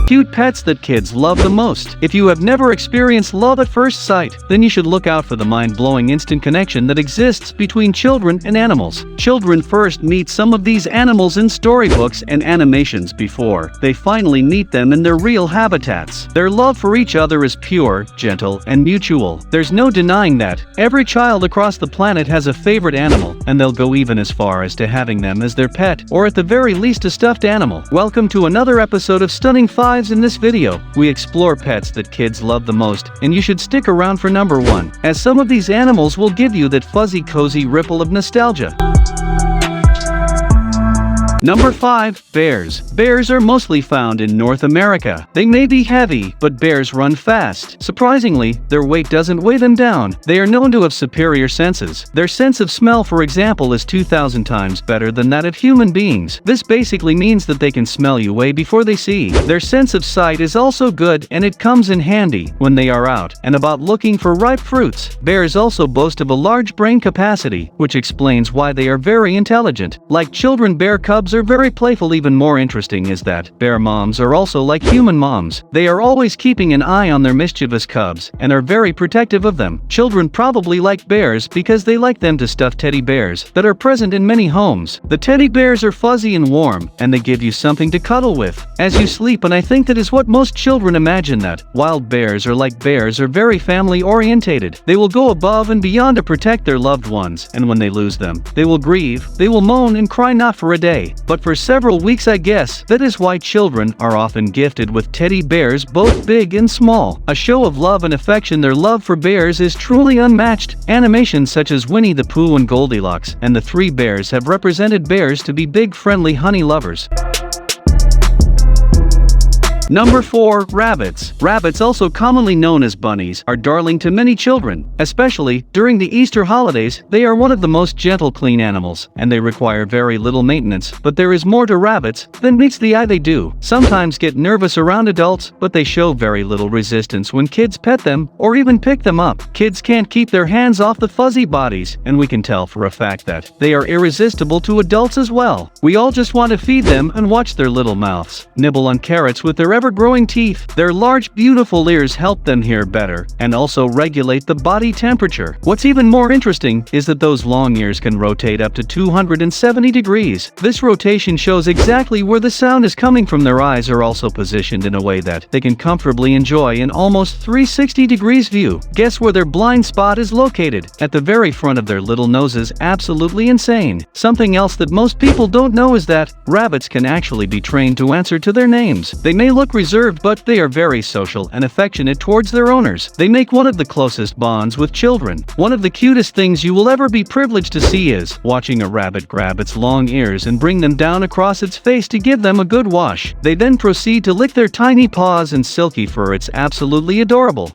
Cute pets that kids love the most. If you have never experienced love at first sight, then you should look out for the mind-blowing instant connection that exists between children and animals. Children first meet some of these animals in storybooks and animations before they finally meet them in their real habitats. Their love for each other is pure, gentle, and mutual. There's no denying that. Every child across the planet has a favorite animal, and they'll go even as far as to having them as their pet, or at the very least a stuffed animal. Welcome to another episode of Stunning Fives. In this video, we explore pets that kids love the most, and you should stick around for number 1, as some of these animals will give you that fuzzy cozy ripple of nostalgia. Number 5. Bears. Bears are mostly found in North America. They may be heavy, but bears run fast. Surprisingly, their weight doesn't weigh them down. They are known to have superior senses. Their sense of smell, for example, is 2,000 times better than that of human beings. This basically means that they can smell you way before they see. Their sense of sight is also good, and it comes in handy when they are out and about looking for ripe fruits. Bears also boast of a large brain capacity, which explains why they are very intelligent. Like children, bear cubs are very playful. Even more interesting is that bear moms are also like human moms. They are always keeping an eye on their mischievous cubs and are very protective of them. Children probably like bears because they like them to stuff teddy bears that are present in many homes. The teddy bears are fuzzy and warm, and they give you something to cuddle with as you sleep, and I think that is what most children imagine. That wild bears are very family orientated. They will go above and beyond to protect their loved ones, and when they lose them, they will grieve, they will moan and cry, not for a day, but for several weeks, I guess. That is why children are often gifted with teddy bears, both big and small. A show of love and affection. Their love for bears is truly unmatched. Animations such as Winnie the Pooh and Goldilocks and the Three Bears have represented bears to be big, friendly honey lovers. Number 4. Rabbits. Rabbits, also commonly known as bunnies, are darling to many children. Especially during the Easter holidays, they are one of the most gentle, clean animals, and they require very little maintenance. But there is more to rabbits than meets the eye. They do sometimes get nervous around adults, but they show very little resistance when kids pet them or even pick them up. Kids can't keep their hands off the fuzzy bodies, and we can tell for a fact that they are irresistible to adults as well. We all just want to feed them and watch their little mouths nibble on carrots with their ever-growing teeth. Their large, beautiful ears help them hear better and also regulate the body temperature. What's even more interesting is that those long ears can rotate up to 270 degrees. This rotation shows exactly where the sound is coming from. Their eyes are also positioned in a way that they can comfortably enjoy an almost 360 degrees view. Guess where their blind spot is located? At the very front of their little noses. Absolutely insane. Something else that most people don't know is that rabbits can actually be trained to answer to their names. They may look reserved, but they are very social and affectionate towards their owners. They make one of the closest bonds with children. One of the cutest things you will ever be privileged to see is watching a rabbit grab its long ears and bring them down across its face to give them a good wash. They then proceed to lick their tiny paws and silky fur. It's absolutely adorable.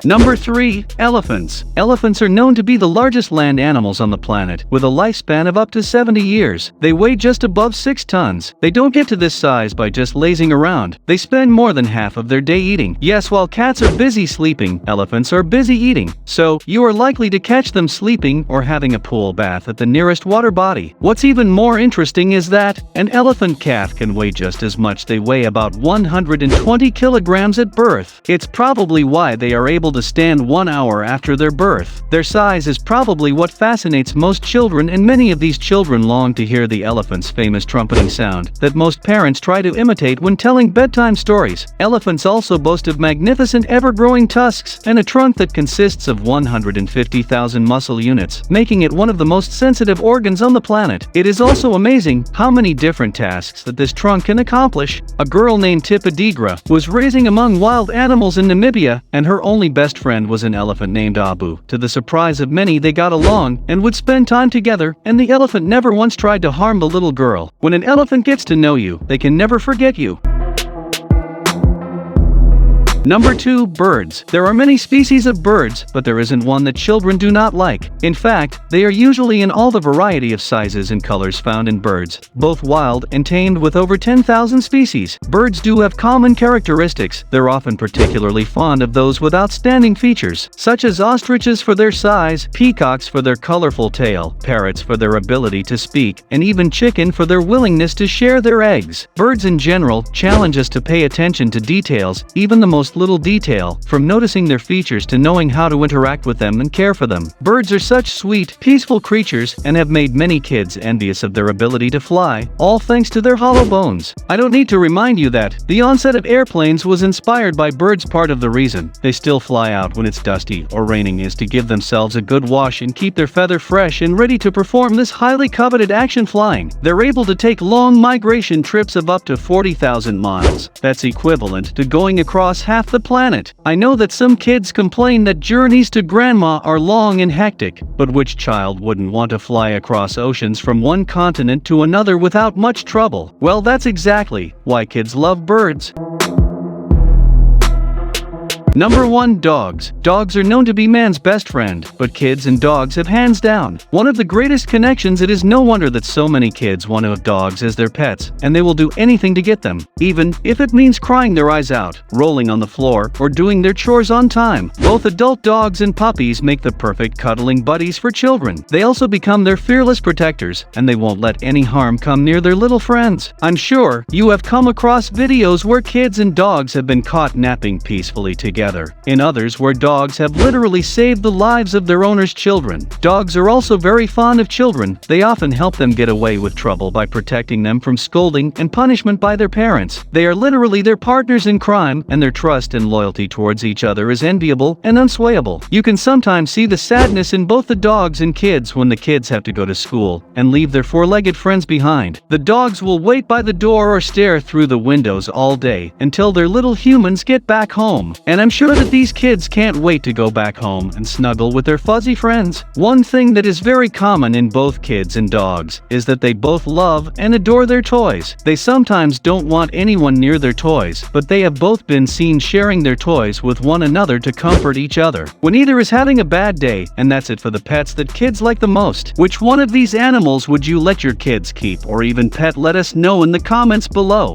Number 3. Elephants. Elephants are known to be the largest land animals on the planet, with a lifespan of up to 70 years. They weigh just above 6 tons. They don't get to this size by just lazing around. They spend more than half of their day eating. Yes, while cats are busy sleeping, elephants are busy eating. So, you are likely to catch them sleeping or having a pool bath at the nearest water body. What's even more interesting is that an elephant calf can weigh just as much. They weigh about 120 kilograms at birth. It's probably why they are able to stand 1 hour after their birth. Their size is probably what fascinates most children, and many of these children long to hear the elephant's famous trumpeting sound that most parents try to imitate when telling bedtime stories. Elephants also boast of magnificent ever-growing tusks and a trunk that consists of 150,000 muscle units, making it one of the most sensitive organs on the planet. It is also amazing how many different tasks that this trunk can accomplish. A girl named Tipadigra was raising among wild animals in Namibia, and her only best friend was an elephant named Abu. To the surprise of many, they got along and would spend time together, and the elephant never once tried to harm the little girl. When an elephant gets to know you, they can never forget you. Number 2. Birds. There are many species of birds, but there isn't one that children do not like. In fact, they are usually in all the variety of sizes and colors found in birds, both wild and tamed, with over 10,000 species. Birds do have common characteristics. They're often particularly fond of those with outstanding features, such as ostriches for their size, peacocks for their colorful tail, parrots for their ability to speak, and even chicken for their willingness to share their eggs. Birds in general challenge us to pay attention to details, even the most little detail, from noticing their features to knowing how to interact with them and care for them. Birds are such sweet, peaceful creatures and have made many kids envious of their ability to fly, all thanks to their hollow bones. I don't need to remind you that the onset of airplanes was inspired by birds. Part of the reason they still fly out when it's dusty or raining is to give themselves a good wash and keep their feather fresh and ready to perform this highly coveted action flying. They're able to take long migration trips of up to 40,000 miles. That's equivalent to going across half the planet. I know that some kids complain that journeys to grandma are long and hectic, but which child wouldn't want to fly across oceans from one continent to another without much trouble? Well, that's exactly why kids love birds. Number 1. Dogs. Dogs are known to be man's best friend, but kids and dogs have hands down one of the greatest connections. It is no wonder that so many kids want to have dogs as their pets, and they will do anything to get them, even if it means crying their eyes out, rolling on the floor, or doing their chores on time. Both adult dogs and puppies make the perfect cuddling buddies for children. They also become their fearless protectors, and they won't let any harm come near their little friends. I'm sure you have come across videos where kids and dogs have been caught napping peacefully together. In others where dogs have literally saved the lives of their owners' children. Dogs are also very fond of children. They often help them get away with trouble by protecting them from scolding and punishment by their parents. They are literally their partners in crime, and their trust and loyalty towards each other is enviable and unswayable. You can sometimes see the sadness in both the dogs and kids when the kids have to go to school and leave their four-legged friends behind. The dogs will wait by the door or stare through the windows all day until their little humans get back home. And I'm sure that these kids can't wait to go back home and snuggle with their fuzzy friends. One thing that is very common in both kids and dogs is that they both love and adore their toys. They sometimes don't want anyone near their toys, but they have both been seen sharing their toys with one another to comfort each other when either is having a bad day. And that's it for the pets that kids like the most. Which one of these animals would you let your kids keep or even pet? Let us know in the comments below.